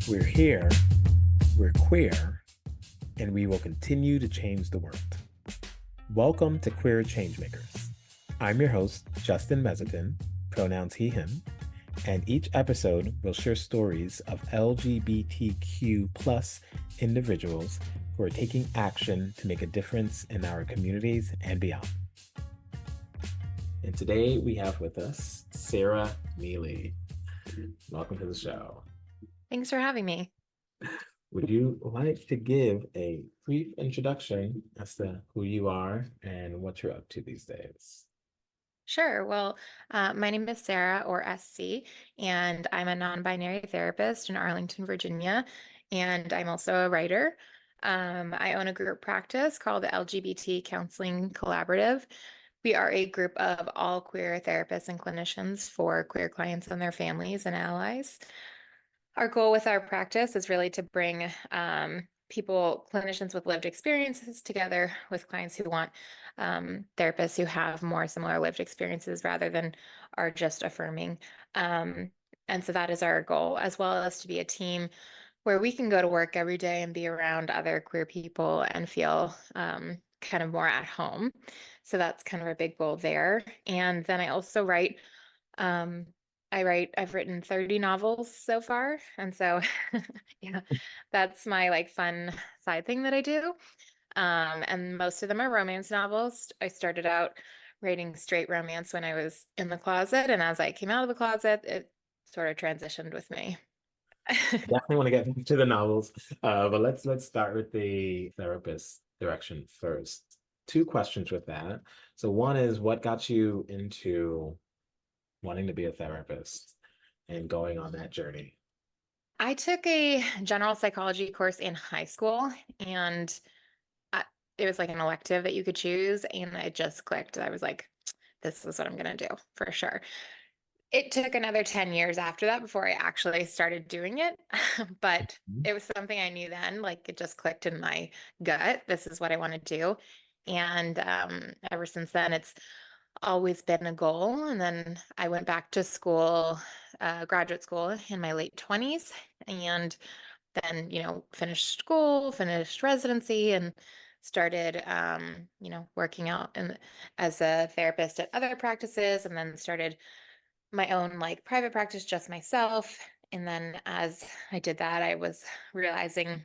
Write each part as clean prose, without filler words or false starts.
We're here, we're queer, and we will continue to change the world. Welcome to Queer Changemakers. I'm your host, Justin Mezzapin, pronouns he, him, and each episode will share stories of LGBTQ plus individuals who are taking action to make a difference in our communities and beyond. And today we have with us Sarah Nealy. Welcome to the show. Thanks for having me. Would you like to give a brief introduction as to who you are and what you're up to these days? Sure. My name is Sarah, or SC, and I'm a non-binary therapist in Arlington, Virginia, and I'm also a writer. I own a group practice called the LGBT Counseling Collaborative. We are a group of all queer therapists and clinicians for queer clients and their families and allies. Our goal with our practice is really to bring clinicians with lived experiences together with clients who want therapists who have more similar lived experiences rather than are just affirming. And so that is our goal, as well as to be a team where we can go to work every day and be around other queer people and feel kind of more at home. So that's kind of a big goal there. And then I also write. Um, I've written 30 novels so far. And so, yeah, that's my like fun side thing that I do. And most of them are romance novels. I started out writing straight romance when I was in the closet. And as I came out of the closet, it sort of transitioned with me. Definitely want to get into the novels, but let's start with the therapist direction first. Two questions with that. So one is what got you into wanting to be a therapist and going on that journey? I took a general psychology course in high school, and I, it was like an elective that you could choose, and it just clicked. I was like, this is what I'm going to do for sure. It took another 10 years after that before I actually started doing it. But Mhm. it was something I knew then, like it just clicked in my gut. This is what I want to do. And ever since then, it's always been a goal. And then I went back to school, graduate school in my late 20s, and then, finished school, finished residency, and started, working out as a therapist at other practices, and then started my own like private practice just myself. And then as I did that, I was realizing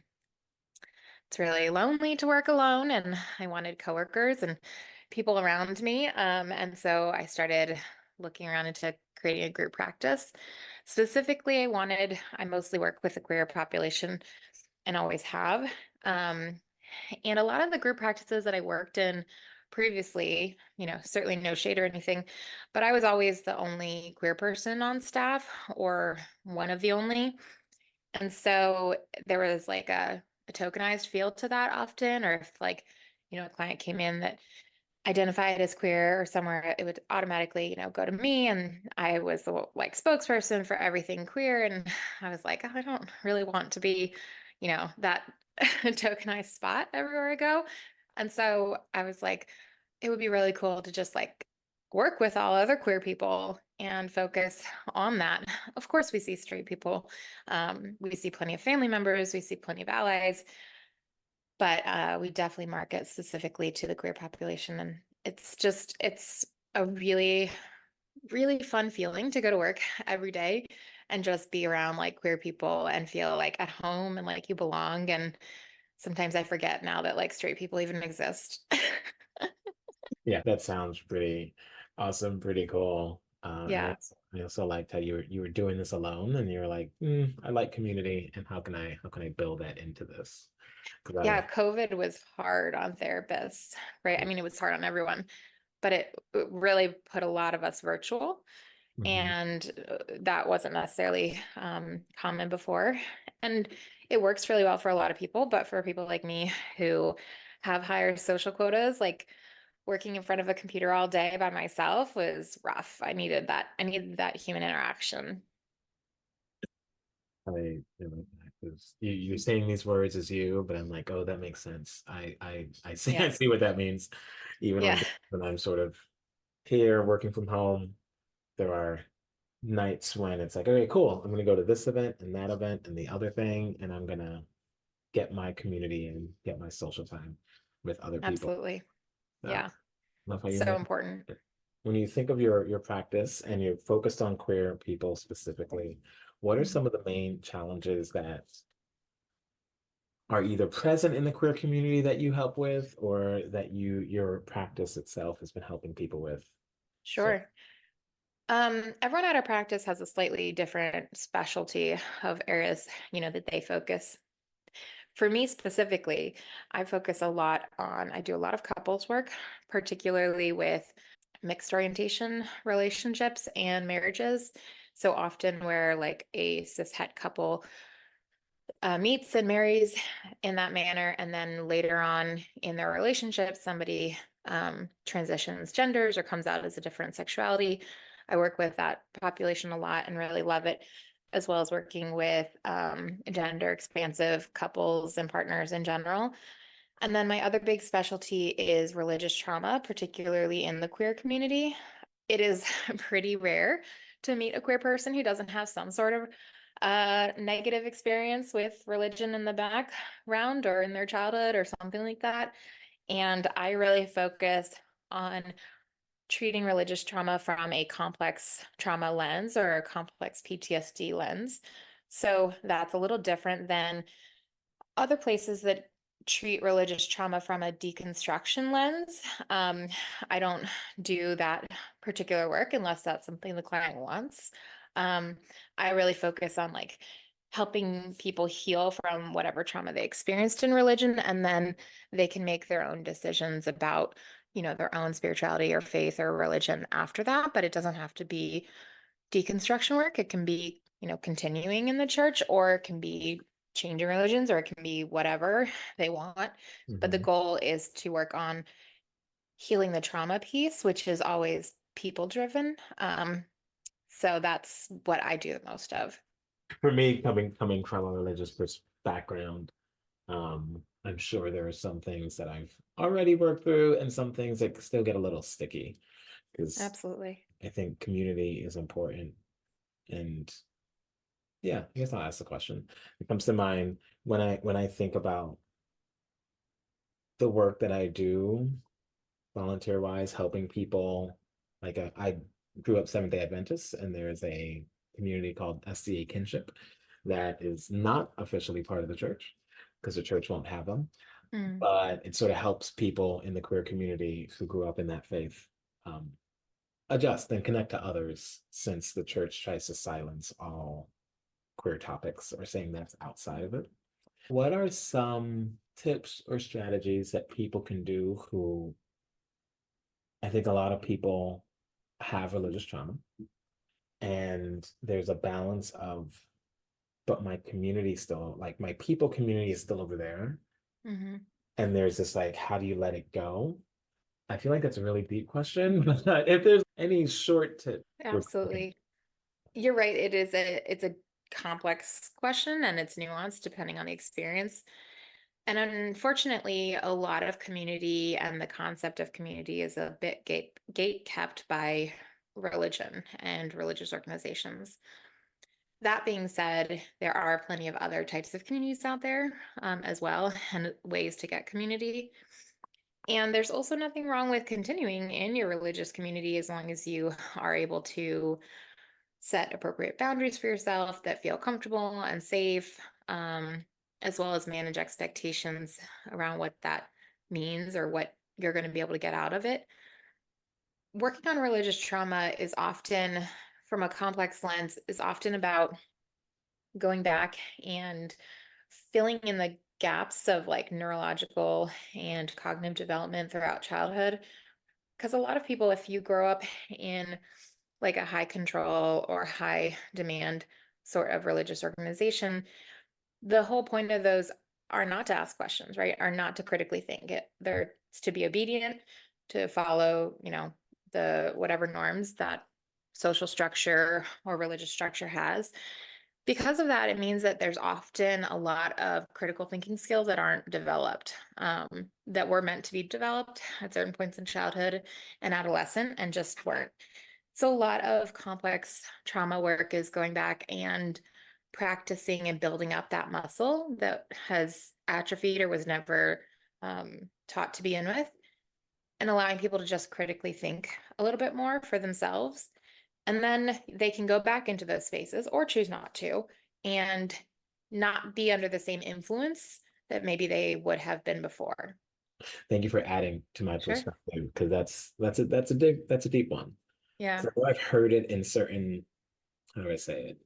it's really lonely to work alone and I wanted coworkers and people around me. And so I started looking around into creating a group practice. Specifically, I mostly work with the queer population and always have. Um, and a lot of the group practices that I worked in previously, certainly no shade or anything, but I was always the only queer person on staff or one of the only. And so there was like a tokenized feel to that often, or if like, a client came in that identified as queer or somewhere, it would automatically, go to me. And I was the like spokesperson for everything queer. And I was like, oh, I don't really want to be, that tokenized spot everywhere I go. And so I was like, it would be really cool to just like work with all other queer people and focus on that. Of course, we see straight people. We see plenty of family members, we see plenty of allies, but we definitely market specifically to the queer population. And it's a really, really fun feeling to go to work every day and just be around like queer people and feel like at home and like you belong. And sometimes I forget now that like straight people even exist. Yeah, that sounds pretty awesome, pretty cool. And Yeah. I also liked how you were doing this alone, and you were like, I like community, and how can I build that into this? Because Yeah, COVID was hard on therapists, right? I mean, it was hard on everyone, but it really put a lot of us virtual. Mhm. And that wasn't necessarily common before. And it works really well for a lot of people, but for people like me who have higher social quotas, like working in front of a computer all day by myself was rough. I needed that human interaction. Because you're saying these words as you, but I'm like, oh, that makes sense. I see I Yeah. see what that means. Even Yeah. when I'm sort of here working from home, there are nights when it's like, okay, cool, I'm gonna go to this event and that event and the other thing, and I'm gonna get my community and get my social time with other people. Absolutely. So Yeah. love how you So make important. it. When you think of your practice and you're focused on queer people specifically, what are Mhm. some of the main challenges that are either present in the queer community that you help with or that your practice itself has been helping people with? So Sure. Everyone at our practice has a slightly different specialty of areas, that they focus. For me specifically, I do a lot of couples work, particularly with mixed orientation relationships and marriages. So often where like a cishet couple meets and marries in that manner, and then later on in their relationship, somebody transitions genders or comes out as a different sexuality. I work with that population a lot and really love it, as well as working with gender expansive couples and partners in general. And then my other big specialty is religious trauma, particularly in the queer community. It is pretty rare to meet a queer person who doesn't have some sort of negative experience with religion in the background or in their childhood or something like that. And I really focus on treating religious trauma from a complex trauma lens or a complex PTSD lens. So that's a little different than other places that treat religious trauma from a deconstruction lens. Um, I don't do that particular work unless that's something the client wants. Um, I really focus on like helping people heal from whatever trauma they experienced in religion, and then they can make their own decisions about, their own spirituality or faith or religion after that. But it doesn't have to be deconstruction work. It can be, continuing in the church, or it can be changing religions, or it can be whatever they want. But the mhm. goal is to work on healing the trauma piece, which is always people driven. So that's what I do the most of. For me, coming from a religious background, I'm sure there are some things that I've already worked through and some things that still get a little sticky because Absolutely. I think community is important. And yeah, I guess I'll ask the question. It comes to mind when I think about the work that I do volunteer wise, helping people. Like I grew up Seventh Day Adventist, and there's a community called SDA Kinship that is not officially part of the church because the church won't have them, Mm, but it sort of helps people in the queer community who grew up in that faith um, adjust and connect to others since the church tries to silence all queer topics or saying that's outside of it. What are some tips or strategies that people can do who I think a lot of people have religious trauma and there's a balance of, but my community still, like my people community is still over there. hmm. And there's this like, how do you let it go? I feel like that's a really deep question, but if there's any short tip, we're talking. Absolutely. You're right. It's a complex question and it's nuanced depending on the experience. And unfortunately, a lot of community and the concept of community is a bit gate kept by religion and religious organizations. That being said, there are plenty of other types of communities out there as well, and ways to get community. And there's also nothing wrong with continuing in your religious community as long as you are able to set appropriate boundaries for yourself that feel comfortable and safe, as well as manage expectations around what that means or what you're going to be able to get out of it. Working on religious trauma is often, from a complex lens, is often about going back and filling in the gaps of like neurological and cognitive development throughout childhood. Because a lot of people, if you grow up in like a high control or high demand sort of religious organization, the whole point of those are not to ask questions, right? Are not to critically think it. They're to be obedient, to follow, the whatever norms that social structure or religious structure has. Because of that, it means that there's often a lot of critical thinking skills that aren't developed, that were meant to be developed at certain points in childhood and adolescent and just weren't. So a lot of complex trauma work is going back and practicing and building up that muscle that has atrophied or was never taught to begin with, and allowing people to just critically think a little bit more for themselves. And then they can go back into those spaces or choose not to and not be under the same influence that maybe they would have been before. Thank you for adding to my Sure. perspective because that's a deep one. Yeah. Because I've heard it in certain, how do I say it?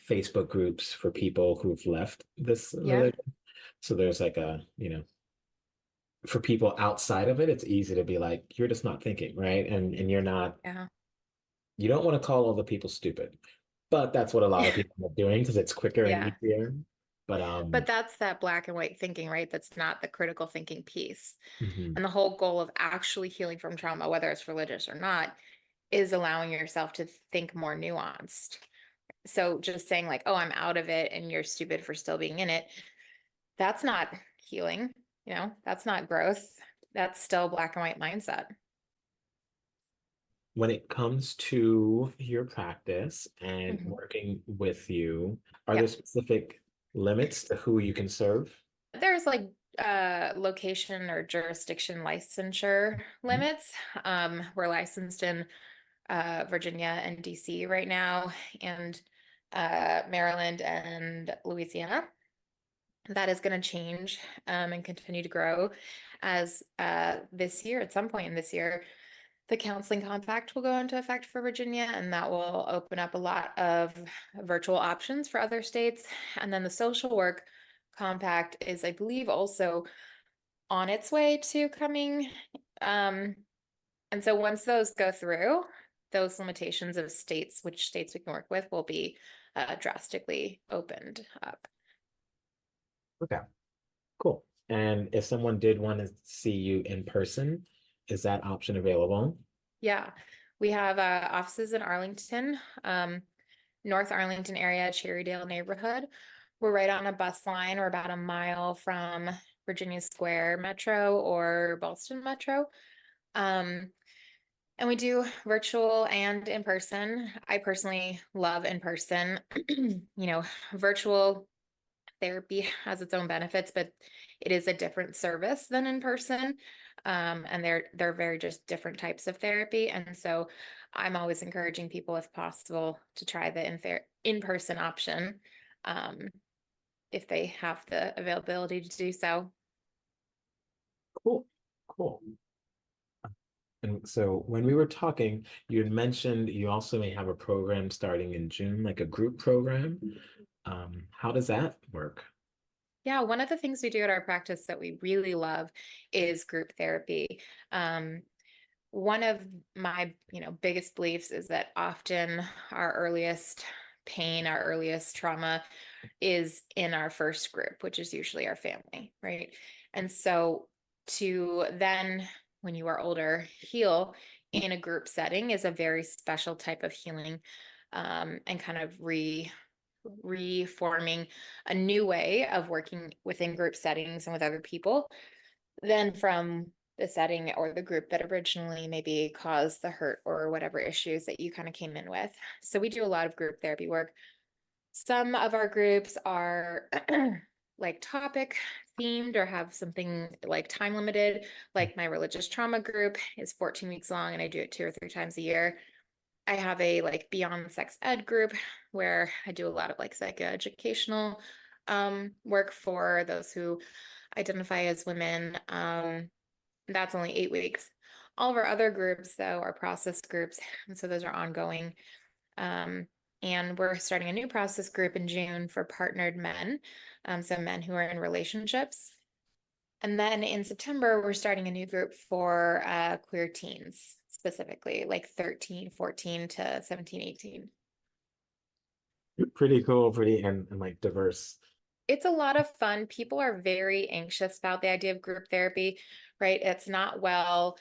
Facebook groups for people who've left this Yeah. religion. So there's like for people outside of it, it's easy to be like, you're just not thinking, right? And Yeah. you don't want to call all the people stupid, but that's what a lot of people are doing because it's quicker and Yeah. easier. But But that's that black and white thinking, right? That's not the critical thinking piece. mhm. And the whole goal of actually healing from trauma, whether it's religious or not, is allowing yourself to think more nuanced. So just saying, like, oh, I'm out of it and you're stupid for still being in it, that's not healing. That's not growth. That's still black and white mindset. When it comes to your practice and Mhm. working with you, are there Yeah. specific limits to who you can serve? There's like location or jurisdiction licensure Mhm. limits. We're licensed in Virginia and DC right now, and Maryland and Louisiana. That is going to change and continue to grow as this year, at some point in this year, the counseling compact will go into effect for Virginia, and that will open up a lot of virtual options for other states. And then the social work compact is, I believe, also on its way to coming. Um, and so once those go through, those limitations of states, which states we can work with, will be drastically opened up. Okay, cool. And if someone did want to see you in person, is that option available? Yeah, we have offices in Arlington, North Arlington area, Cherrydale neighborhood. We're right on a bus line. We're about a mile from Virginia Square Metro or Boston Metro. Um, and we do virtual and in person. I personally love in person. Virtual therapy has its own benefits, but it is a different service than in person. And they're very just different types of therapy. And so I'm always encouraging people, if possible, to try the in-person option, um, if they have the availability to do so. Cool, cool. And so when we were talking, you had mentioned you also may have a program starting in June, like a group program. How does that work? Yeah, one of the things we do at our practice that we really love is group therapy. Um, One of my, biggest beliefs is that often our earliest pain, our earliest trauma is in our first group, which is usually our family, right? And so to then, when you are older, heal in a group setting is a very special type of healing, and kind of reforming a new way of working within group settings and with other people than from the setting or the group that originally maybe caused the hurt or whatever issues that you kind of came in with. So we do a lot of group therapy work. Some of our groups are like topic themed or have something like time limited. Like my religious trauma group is 14 weeks long and I do it 2 or 3 times a year. I have a like beyond sex ed group where I do a lot of like psychoeducational work for those who identify as women. That's only 8 weeks. All of our other groups, though, are process groups, and so those are ongoing. Um, and we're starting a new process group in June for partnered men, so men who are in relationships. And then in September, we're starting a new group for queer teens, specifically like 13, 14 to 17, 18. Pretty cool, pretty and like diverse. It's a lot of fun. People are very anxious about the idea of group therapy, right? It's not well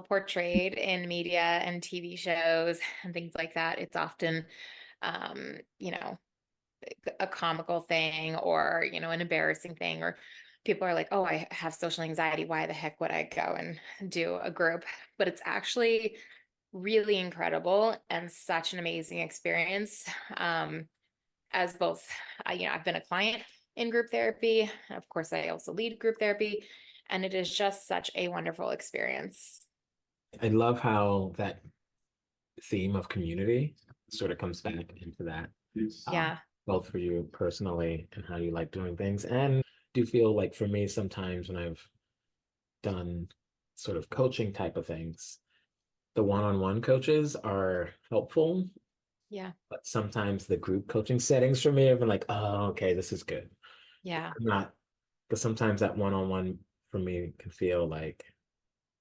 portrayed in media and TV shows and things like that. It's often, um, you know, a comical thing or, an embarrassing thing or people are like, oh, I have social anxiety. Why the heck would I go and do a group? But it's actually really incredible and such an amazing experience. As both, I've been a client in group therapy. Of course, I also lead group therapy, and it is just such a wonderful experience. I love how that theme of community sort of comes back into that, Yeah. both for you personally and how you like doing things. And do feel like for me, sometimes when I've done sort of coaching type of things, the one-on-one coaches are helpful, Yeah. but sometimes the group coaching settings for me have been like, oh, okay, this is good. Yeah. I'm not, because sometimes that one-on-one for me can feel like,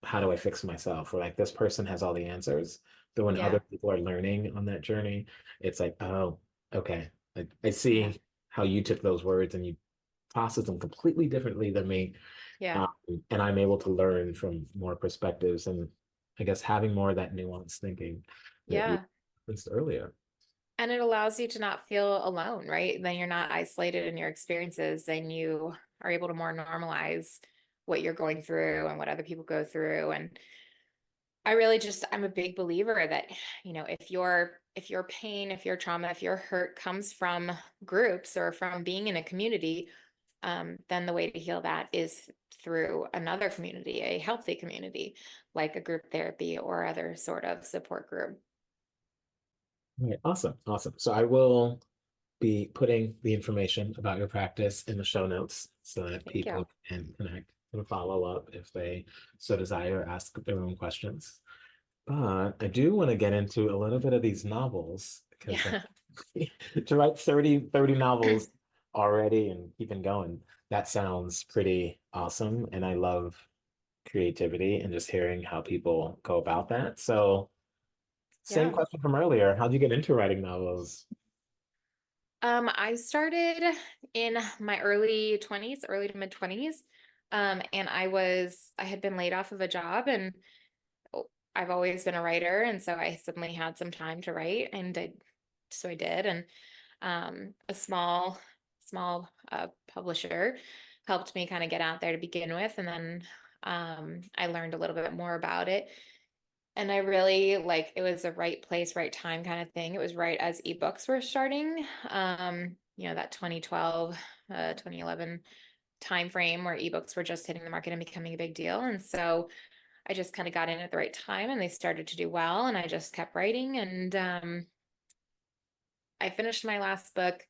how do I fix myself? Or like this person has all the answers. But when other Yeah. people are learning on that journey, it's like, oh, okay. Like I Yeah. see how you took those words and you process them completely differently than me. Yeah. Um, and I'm able to learn from more perspectives and I guess having more of that nuanced thinking that you Yeah. referenced earlier. And it allows you to not feel alone, right? Then you're not isolated in your experiences and you are able to more normalize what you're going through and what other people go through. And I'm a big believer that, if your pain, if your trauma, if your hurt comes from groups or from being in a community, then the way to heal that is through another community, a healthy community, like a group therapy or other sort of support group. Okay, awesome. Awesome. So I will be putting the information about your practice in the show notes so that Thank you. people can connect and follow up if they so desire, ask their own questions. But I do want to get into a little bit of these novels because Yeah. to write 30 novels already and keeping going, that sounds pretty awesome. And I love creativity and just hearing how people go about that. So, same Yeah. question from earlier. How'd you get into writing novels? I started in my early 20s, early to mid 20s. And I had been laid off of a job and I've always been a writer. And so I suddenly had some time to write so I did. And a small publisher helped me kind of get out there to begin with. And then I learned a little bit more about it. And I really like it was a right place, right time kind of thing. It was right as ebooks were starting. That 2012, 2011 time frame where ebooks were just hitting the market and becoming a big deal. And so I just kind of got in at the right time and they started to do well. And I just kept writing. And I finished my last book.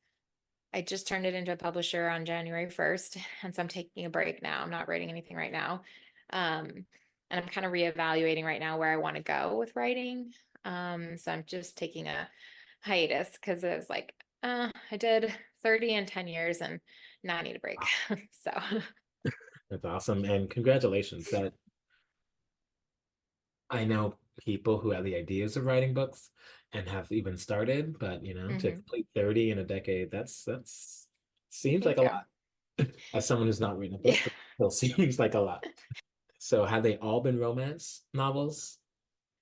I just turned it into a publisher on January 1st. And so I'm taking a break now. I'm not writing anything right now. Um, and I'm kind of reevaluating right now where I want to go with writing. So I'm just taking a hiatus because it was like, I did 30 in 10 years and now I need a break. So That's awesome. And congratulations. That I know people who have the ideas of writing books and have even started, but to mhm. complete 30 in a decade, that's seems like Thank a you. lot. As someone who's not written a Yeah. book, but still seems like a lot. So have they all been romance novels?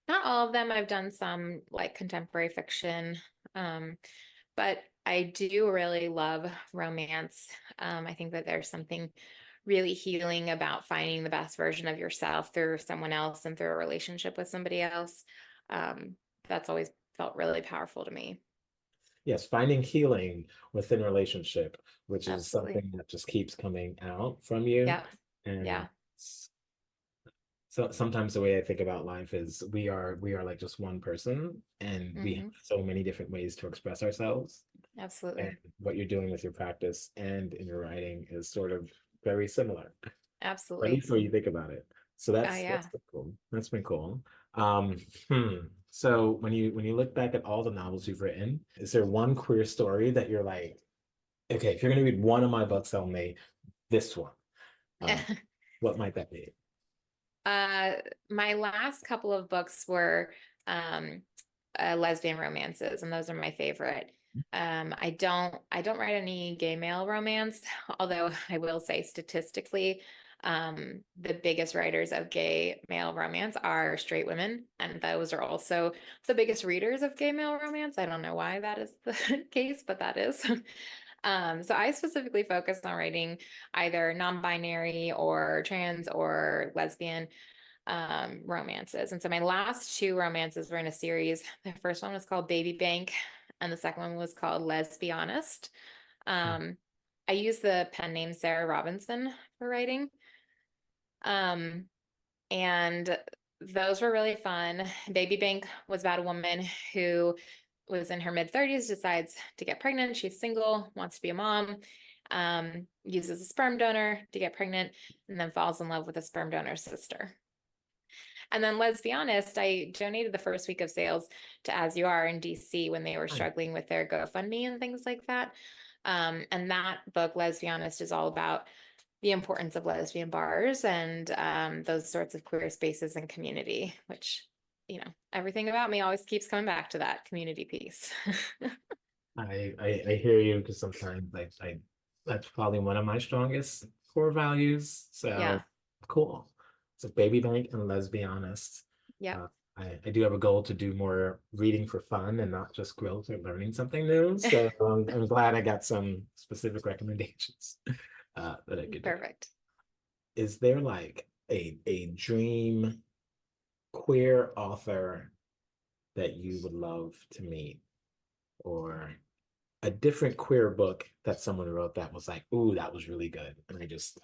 Not all of them. I've done some like contemporary fiction. Um, but I do really love romance. I think that there's something really healing about finding the best version of yourself through someone else and through a relationship with somebody else. Um, that's always felt really powerful to me. Yes, finding healing within relationship, which is Absolutely. something that just keeps coming out from you. Yeah. And Yeah. so sometimes the way I think about life is we are like just one person and we have Hmm. so many different ways to express ourselves. And Absolutely. what you're doing with your practice and in your writing is sort of very similar, or at Absolutely. least when you think about it. So Oh, that's yeah. been cool. That's been cool. Um, So when you look back at all the novels you've written, is there one queer story that you're like, okay, if you're gonna read one of my books only, this one, um, what might that be? Uh, my last couple of books were um, lesbian romances, and those are my favorite. I don't write any gay male romance, although I will say statistically, the biggest writers of gay male romance are straight women, and those are also the biggest readers of gay male romance. I don't know why that is the case, but that is. So I specifically focus on writing either non-binary or trans or lesbian romances. And so my last two romances were in a series. The first one was called Baby Bank, and the second one was called Let's Be Honest. Um, I use the pen name Sarah Robinson for writing. Um, and those were really fun. Baby Bank was about a woman who was in her mid-30s, decides to get pregnant. She's single, wants to be a mom, uses a sperm donor to get pregnant, and then falls in love with a sperm donor's sister. And then let's be honest, I donated the first week of sales to As You Are in DC when they were Right. struggling with their GoFundMe and things like that. And that book, Let's Be Honest, is all about the importance of lesbian bars and those sorts of queer spaces and community, which, everything about me always keeps coming back to that community piece. I hear you because sometimes I that's probably one of my strongest core values. So Yeah. cool. So baby bank and let's be honest. Yep. Uh, I do have a goal to do more reading for fun and not just growth or learning something new. So I'm glad I got some specific recommendations that I could do. Perfect. Is there like a dream queer author that you would love to meet, or a different queer book that someone wrote that was like, ooh, that was really good, and I just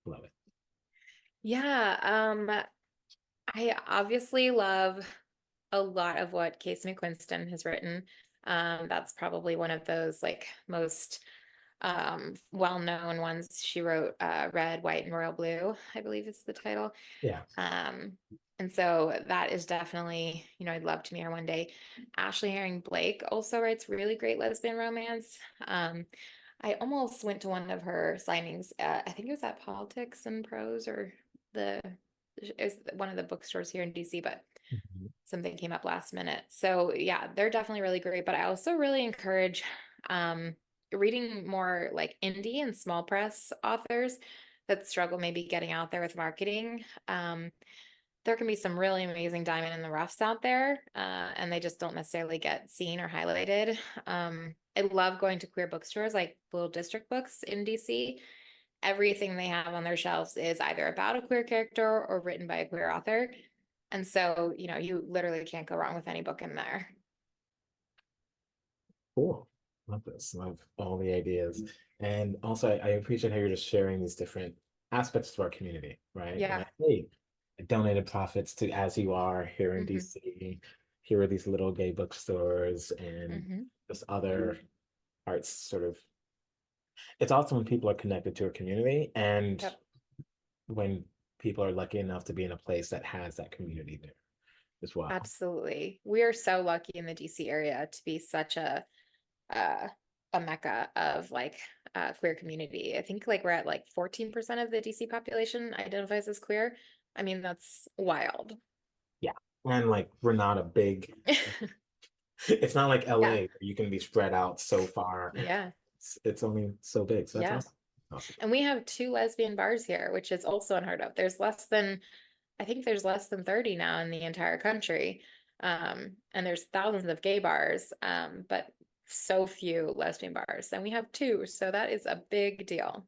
love it? Yeah. I obviously love a lot of what Casey McQuiston has written. That's probably one of those like most well-known ones. She wrote Red, White, and Royal Blue, I believe is the title. Yeah. Um, and so that is definitely, I'd love to meet her one day. Ashley Herring Blake also writes really great lesbian romance. I almost went to one of her signings. I think it was at Politics and Prose or the it was one of the bookstores here in DC, but Mhm. something came up last minute. So yeah, they're definitely really great. But I also really encourage reading more like indie and small press authors that struggle maybe getting out there with marketing. There can be some really amazing diamond in the roughs out there, and they just don't necessarily get seen or highlighted. I love going to queer bookstores like Little District Books in DC. Everything they have on their shelves is either about a queer character or written by a queer author. And so, you literally can't go wrong with any book in there. Cool. Love this. Love all the ideas. And also, I appreciate how you're just sharing these different aspects to our community, right? Yeah. Like, hey, I donated profits to As You Are here in Hmm. DC. Here are these little gay bookstores and Hmm. just other arts sort of. It's awesome when people are connected to a community and Yep. when people are lucky enough to be in a place that has that community there as well. Absolutely. We are so lucky in the DC area to be such uh, a mecca of like queer community. I think like we're at like 14% of the DC population identifies as queer. I mean, that's wild. Yeah. And like we're not a big, it's not like LA Yeah. where you can be spread out so far. Yeah. It's only so big. So that's Yeah. awesome. Awesome. And we have two lesbian bars here, which is also unheard of. I think there's less than 30 now in the entire country. And there's thousands of gay bars, but so few lesbian bars. And we have two. So that is a big deal.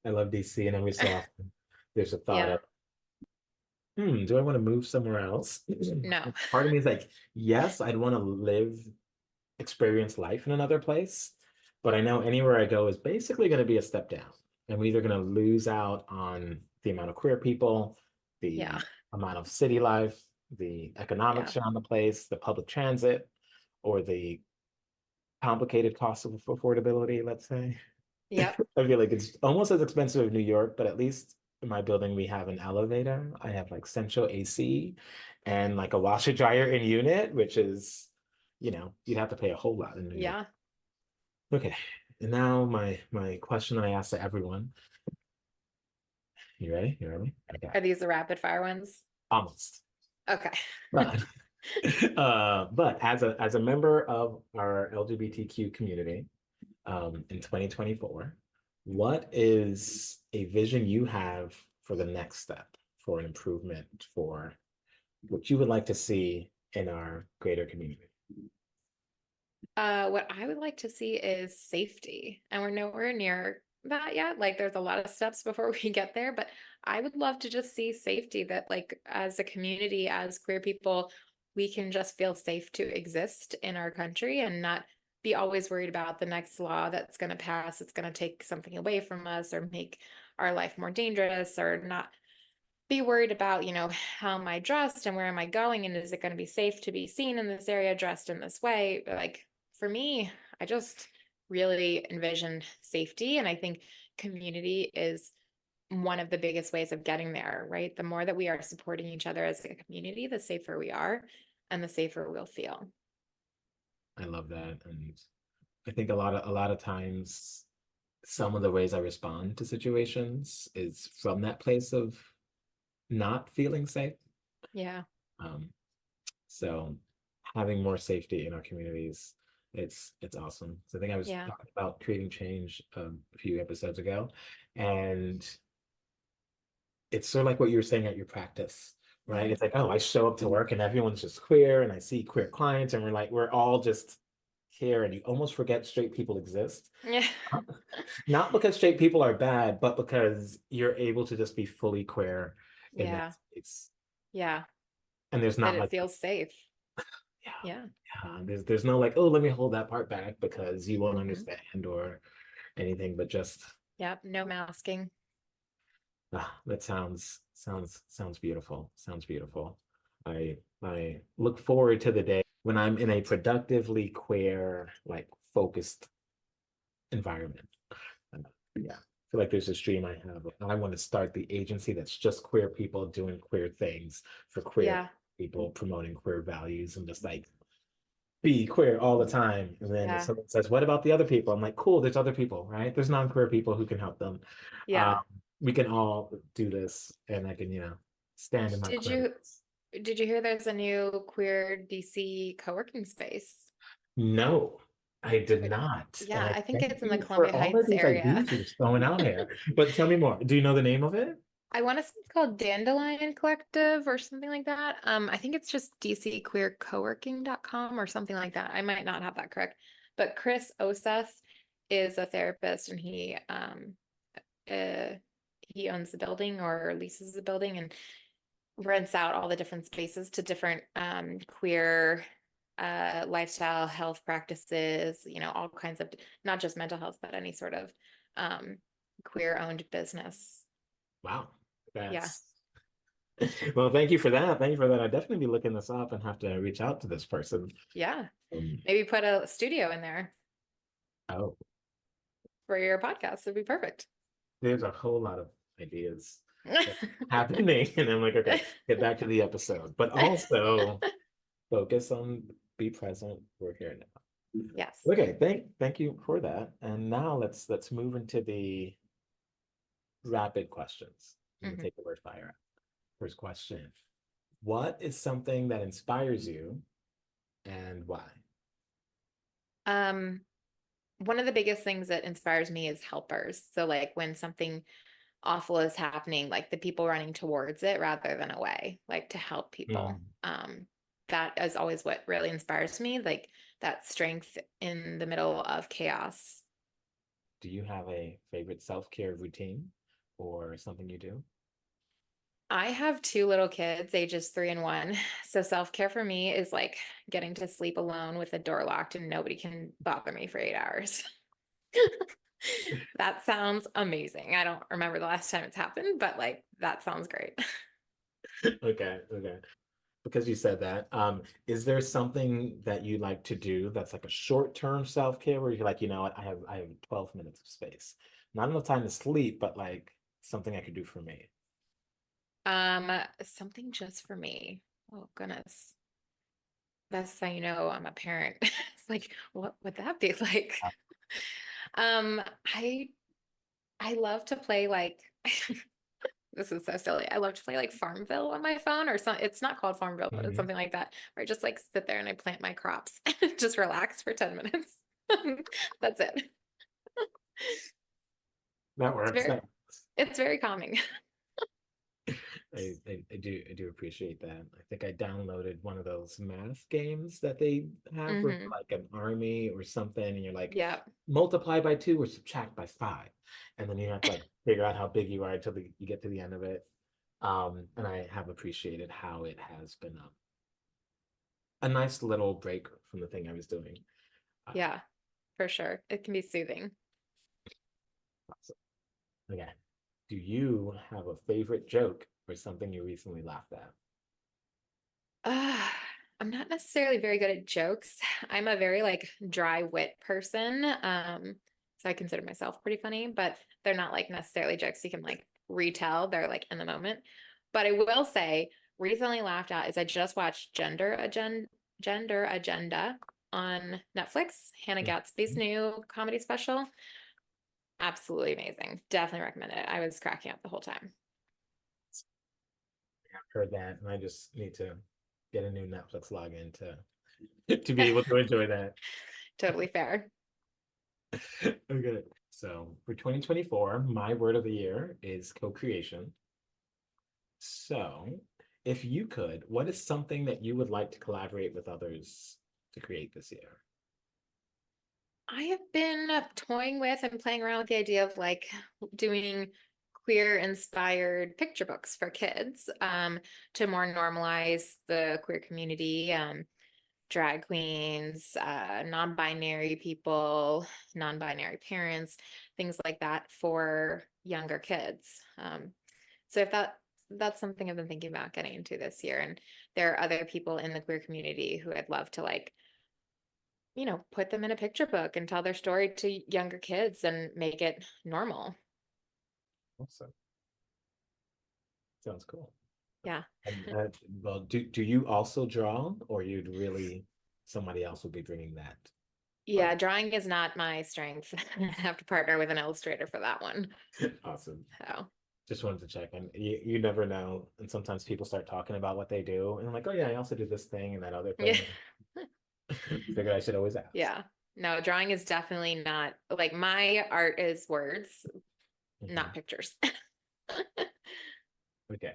I love DC, and every so often there's a thought Yeah. of, do I want to move somewhere else? No. Part of me is like, yes, I'd want to experience life in another place, but I know anywhere I go is basically going to be a step down. I'm either going to lose out on the amount of queer people, Yeah. the amount of city life, the Yeah. economics around the place, the public transit, or the complicated cost of affordability, let's say. Yep. I feel like it's almost as expensive as New York, but at least in my building we have an elevator. I have like central AC and like a washer dryer in unit, which is, you'd have to pay a whole lot in New York. Yeah. Okay. And now my question that I ask to everyone. You ready? You ready? Okay. Are these the rapid fire ones? Almost. Okay. But but as a member of our LGBTQ community, in 2024, what is a vision you have for the next step, for an improvement, for what you would like to see in our greater community? What I would like to see is safety, and we're nowhere near that yet. Like, there's a lot of steps before we get there, but I would love to just see safety that, like, as a community, as queer people, we can just feel safe to exist in our country and not be always worried about the next law that's going to pass. It's going to take something away from us or make our life more dangerous, or not be worried about, how am I dressed and where am I going? And is it going to be safe to be seen in this area dressed in this way? Like, for me, I just really envision safety. And I think community is one of the biggest ways of getting there, right? The more that we are supporting each other as a community, the safer we are and the safer we'll feel. I love that. And I think a lot of times some of the ways I respond to situations is from that place of not feeling safe. Yeah. Um, so having more safety in our communities, it's awesome. So I think I was Yeah. talking about creating change a few episodes ago, and it's sort of like what you were saying at your practice, right? Mhm. It's like, oh, I show up to work and everyone's just queer, and I see queer clients, and we're all just here, and you almost forget straight people exist. Yeah. Not because straight people are bad, but because you're able to just be fully queer in that Yeah. space. Yeah. And there's That not it like, feels safe. yeah, Yeah. yeah, there's no like, oh, let me hold that part back because you won't Hmm. understand or anything, but just Yep. No masking. that sounds beautiful. Sounds beautiful. I look forward to the day when I'm in a productively queer, like focused environment. Yeah. I feel like there's this dream I have. I want to start the agency that's just queer people doing queer things for queer Yeah. people, promoting queer values and just like be queer all the time. And then if Yeah. someone says, what about the other people? I'm like, cool, there's other people, right? There's non-queer people who can help them. Um, Yeah. we can all do this and I can, stand in my Did queerness. you did you hear there's a new queer DC co-working space? No, I did not. And Yeah, I I think thank it's in the you for Columbia all of Heights these area. ideas you're throwing out here. But tell me more. Do you know the name of it? I want to say it's called Dandelion Collective or something like that. I think it's just dcqueercoworking.com or something like that. I might not have that correct. But Chris Oseth is a therapist, and uh he owns the building or leases the building and rents out all the different spaces to different queer lifestyle health practices, all kinds of, not just mental health, but any sort of um, queer owned business. Wow. Yeah. That's well, thank you for that. Thank you for that. I definitely be looking this up and have to reach out to this person. Yeah. Um, Maybe put a studio in there oh, for your podcast. It'd be perfect. there's a whole lot of ideas happening. And I'm like, okay, get back to the episode. But also focus on be present. We're here now. Yes. Okay, thank you for that. And now let's move into the rapid questions. I'm gonna Hmm. take the word fire. First question. What is something that inspires you and why? Um, One of the biggest things that inspires me is helpers. So like when something awful is happening, like the people running towards it rather than away, like to help people. Mm. That is always what really inspires me, like that strength in the middle of chaos. Do you have a favorite self-care routine or something you do? I have two little kids, ages 3 and 1. So self-care for me is like getting to sleep alone with the door locked and nobody can bother me for 8 hours. That sounds amazing. I don't remember the last time it's happened, but like that sounds great. Okay, okay. Because you said that, is there something that you like to do that's like a short-term self-care where you're like, you know what, I have 12 minutes of space. Not enough time to sleep, but like something I could do for me. Something just for me. Oh goodness. That's how you know I'm a parent. It's like, what would that be like? Uh, Um, I I love to play like this is so silly. I love to play like Farmville on my phone or some it's not called Farmville, but it's mhm. something like that. Where I just like sit there and I plant my crops and just relax for 10 minutes. That's it. That It's works. very it's very calming. I do appreciate that. I think I downloaded one of those math games that they have for Hmm. like an army or something, and you're like Yeah. multiply by two or subtract by five, and then you have to like figure out how big you are until you get to the end of it. And I have appreciated how it has been a nice little break from the thing I was doing. Yeah, for sure. It can be soothing. So, okay, do you have a favorite joke or something you recently laughed at? Uh, I'm not necessarily very good at jokes. I'm a very like dry wit person. So I consider myself pretty funny, but they're not like necessarily jokes you can like retell. They're like in the moment. But I will say, recently laughed at is I just watched Gender Agenda on Netflix, Hannah Gatsby's Mhm. new comedy special. Absolutely amazing. Definitely recommend it. I was cracking up the whole time. I've heard that, and I just need to get a new Netflix login to to be able to enjoy that. Totally fair. Okay. So for 2024, my word of the year is co-creation. So if you could, what is something that you would like to collaborate with others to create this year? I have been toying with and playing around with the idea of like doing queer inspired picture books for kids to more normalize the queer community, drag queens, non-binary people, non-binary parents, things like that for younger kids. So if that's something I've been thinking about getting into this year, and there are other people in the queer community who I'd love to like put them in a picture book and tell their story to younger kids and make it normal. Awesome. Sounds cool. Yeah. And well, do you also draw, or you'd really somebody else would be bringing that part Yeah, drawing is not my strength. I have to partner with an illustrator for that one. of awesome. So, Just wanted to check. And you never know. And sometimes people start talking about what they do, and I'm like, oh yeah, I also do this thing and that other yeah. thing. Figured I should always ask. Yeah. No, drawing is definitely not like my art is words, Mhm. not pictures. Okay.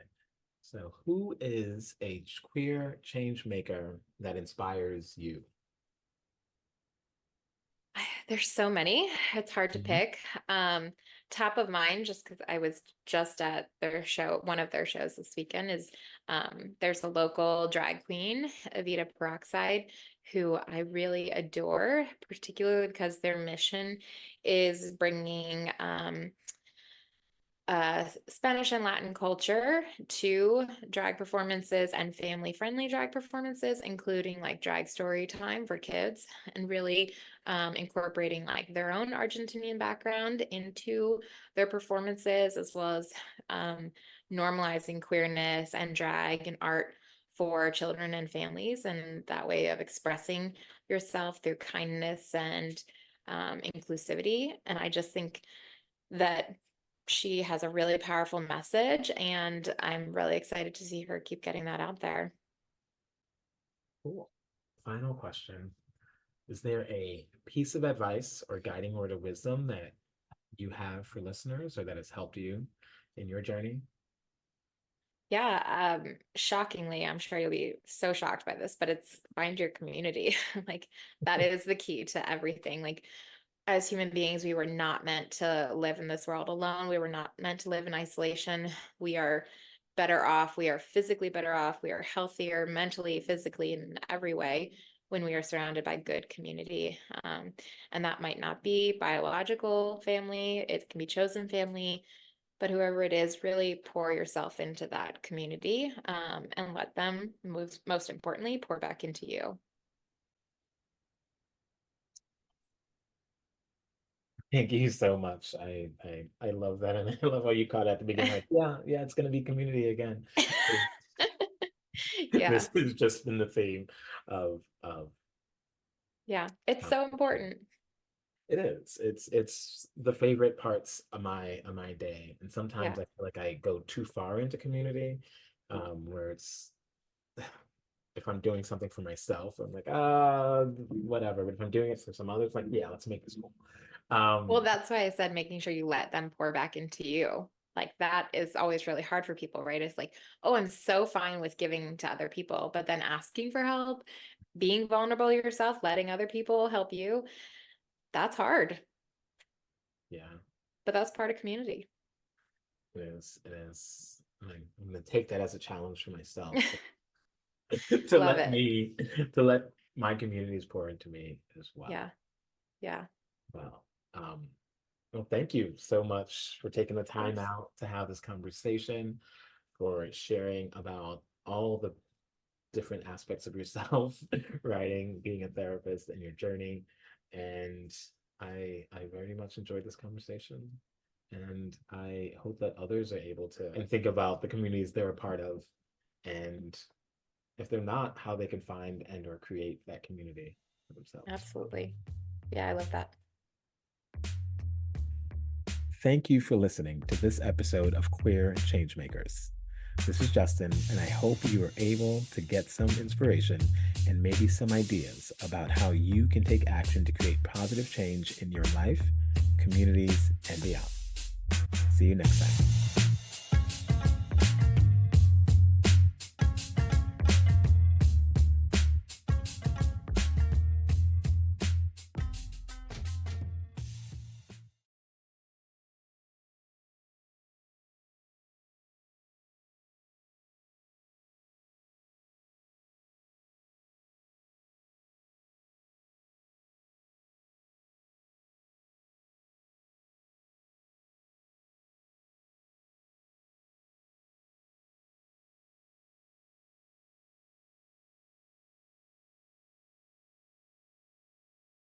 So who is a queer change maker that inspires you? There's so many. It's hard to Mhm. pick. Um, Top of mind, just because I was just at their show, one of their shows this weekend, is there's a local drag queen, Evita Peroxide, who I really adore, particularly because their mission is bringing Spanish and Latin culture to drag performances and family-friendly drag performances, including like drag story time for kids, and really incorporating like their own Argentinian background into their performances, as well as um, normalizing queerness and drag and art for children and families, and that way of expressing yourself through kindness and inclusivity. And I just think that she has a really powerful message, and I'm really excited to see her keep getting that out there. Cool. Final question. Is there a piece of advice or guiding word of wisdom that you have for listeners or that has helped you in your journey? Yeah, shockingly, I'm sure you'll be so shocked by this, but it's find your community. Like that is the key to everything. Like as human beings, we were not meant to live in this world alone. We were not meant to live in isolation. We are better off. We are physically better off. We are healthier mentally, physically, in every way when we are surrounded by good community. And that might not be biological family, it can be chosen family, but whoever it is, really pour yourself into that community and let them, most importantly, pour back into you. Thank you so much. I love that. And I love how you caught at the beginning, like, yeah, yeah, it's gonna be community again. Yeah. This has just been the theme of Yeah. It's so important. it is. It's the favorite parts of my day. And sometimes Yeah. I feel like I go too far into community, where it's if I'm doing something for myself, I'm like, whatever. But if I'm doing it for some others, like, yeah, let's make this cool. Well, Um, that's why I said making sure you let them pour back into you. Like that is always really hard for people, right? It's like, oh, I'm so fine with giving to other people, but then asking for help, being vulnerable yourself, letting other people help you, that's hard. Yeah, But that's part of community. it is. It is. I'm gonna take that as a challenge for myself to Love let it. me to let my communities pour into me as well. Yeah. Yeah. Wow. Um, well, thank you so much for taking the Of time course. out to have this conversation, for sharing about all the different aspects of yourself, writing, being a therapist, and your journey. And I very much enjoyed this conversation. And I hope that others are able to and think about the communities they're a part of, and if they're not, how they can find and or create that community for themselves. Absolutely. Yeah, I love that. Thank you for listening to this episode of Queer Changemakers. This is Justin, and I hope you were able to get some inspiration and maybe some ideas about how you can take action to create positive change in your life, communities, and beyond. See you next time.